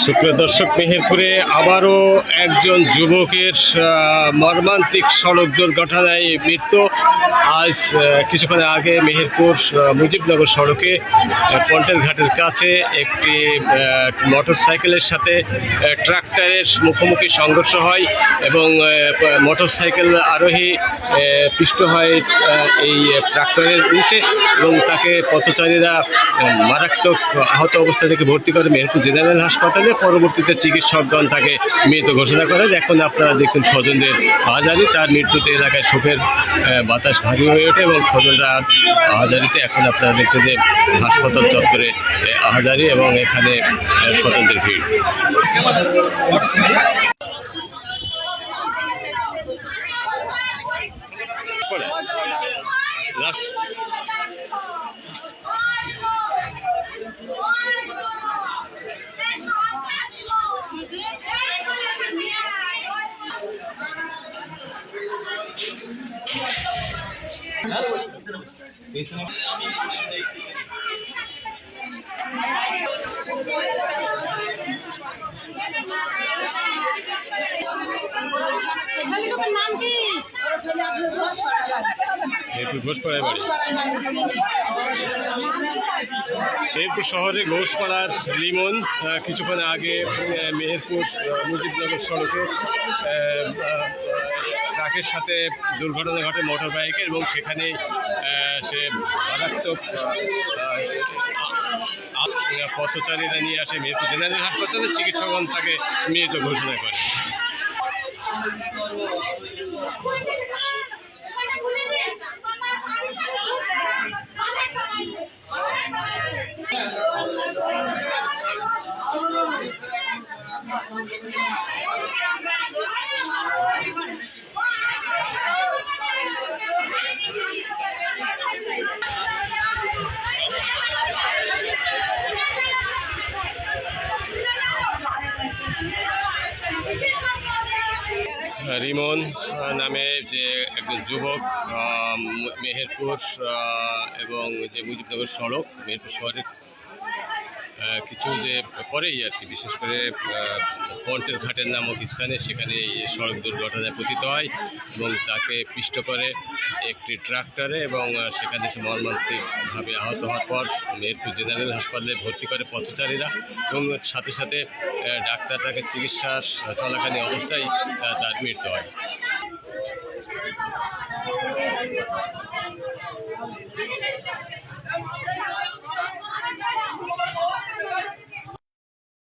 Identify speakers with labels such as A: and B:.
A: সুপ্রিয় দর্শক, মেহেরপুরে আবারও একজন যুবকের মর্মান্তিক সড়ক দুর্ঘটনায় মৃত্যু। আজ কিছুক্ষণ আগে মেহেরপুর মুজিবনগর সড়কে পন্টের ঘাটের কাছে একটি মোটরসাইকেলের সাথে ট্রাক্টরের মুখোমুখি সংঘর্ষ হয় এবং মোটরসাইকেল আরোহী পিষ্ট হয় এই ট্রাক্টরের নিচে এবং তাকে পথচারীরা মারাত্মক আহত অবস্থা থেকে ভর্তি করে মেহেরপুর জেনারেল হাসপাতালে। পরবর্তীতে চিকিৎসকগণ তাকে মৃত ঘোষণা করেন। এখন আপনারা দেখুন স্বজনদের আহাজারি, তার মৃত্যুতে এলাকায় শোকের বাতাস ভারী হয়ে ওঠে এবং স্বজনরা আহাজারিতে এখন আপনারা দেখছেন যে হাসপাতাল চত্বরে আহাজারি এবং এখানে স্বজনদের ভিড়। মেহেরপুর শহরে ঘোষপাড়ার লিমন কিছুক্ষণ আগে মেহেরপুর মুজিবনগর সড়কে ট্রাকের সাথে দুর্ঘটনা ঘটে মোটর বাইকের এবং সেখানে সে মারাত্মক পথচারীরা নিয়ে আসে মেহেরপুর জেনারেল হাসপাতালে। চিকিৎসকগণ তাকে মৃত ঘোষণা করে। রিমন নামে যে একজন যুবক মেহেরপুর এবং যে মুজিবনগর সড়ক মেহেরপুর শহরের কিছু যে পরেই আর কি, বিশেষ করে পন্টের ঘাটের নামক স্থানে সেখানে সড়ক দুর্ঘটনায় পতিত হয় এবং তাকে পিষ্ট করে একটি ট্রাক্টরে এবং সেখানে সে মর্মান্তিকভাবে আহত হওয়ার পর মেহেরপুর জেনারেল হাসপাতালে ভর্তি করে পথচারীরা এবং সাথে সাথে ডাক্তার তাকে চিকিৎসা চলাকালীন অবস্থায় তার মৃত্যু হয়।